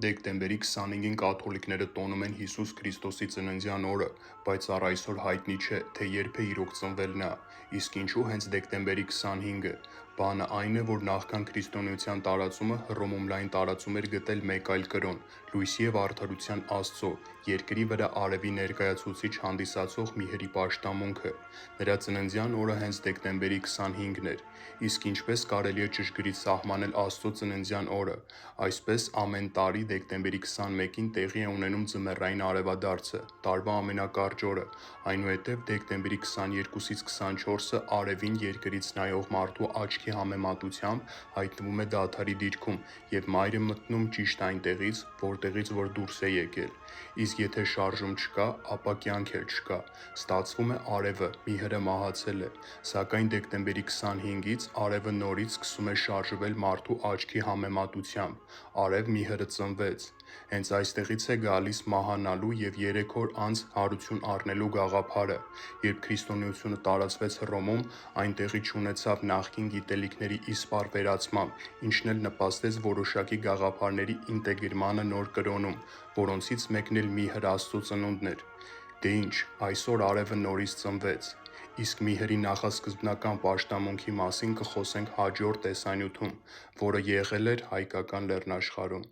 Դեկտեմբերի 25-ին կաթոլիկները տոնում են Հիսուս Քրիստոսի ծննդյան օրը, բայց առ այսօր հայտնի չէ, թե երբ է իրոք ծնվել նա, իսկ ինչու հենց դեկտեմբերի 25-ը։ Բանը այն է, որ նախքան քրիստոնեության տարածումը Հռոմում լայն տարածում էր գտել մեկ այլ կրոն՝ լույսի և արդարության Աստծո, երկրի վրա արևի ներկայացուցիչ հանդիսացող մի հրի պաշտամունքը։ Նրա ծննդյան օրը հենց դեկտեմբերի 25-ն էր։ Իսկ ինչպես կարելի է ճշգրիտ սահմանել Աստծո ծննդյան օրը։ Այսպես ամեն տարի դեկտեմբերի 21-ին տեղի է ունենում ձմեռային արևադարձը, տարվա ամենակարճ օրը, այնուհետև դեկտեմբերի 22-ից 24-ը արևին երկրից նայող մարդու աչքի համեմատությամբ հայտնվում է դադարի դիրքում և մայր է մտնում ճիշտ այնտեղից, որտեղից որ դուրս է եկել։ Իսկ եթե շարժում չկա, ապա կյանք էլ չկա։ Ստացվում է արևը մի հրը մահացել է, սակայն դեկտեմբերի 25-ից արևը նորից սկսում է շարժվել մարդու աչքի համեմատությամբ, արև մի հրը ծնվեց։ Հենց այստեղից է գալիս մահանալու և 3 օր անց հարություն առնելու գաղափարը։ Երբ քրիստոնեությունը տարածվեց Հռոմում, այն տեղի չունեցավ նախկին գիտելիքների իսպառ վերացմամբ, ինչն էլ նպաստեց որոշակի գաղափարների ինտեգրմանը նոր կրոնում, որոնցից մեկն էլ միհր Աստծո ծնունդն էր։ Դե ինչ, այսօր արևը նորից ծնվեց։ Իսկ միհրի նախասկզբնական պաշտամունքի մասին կխոսենք հաջորդ տեսանյութում, որը եղել էր հայկական լեռնաշխարհում։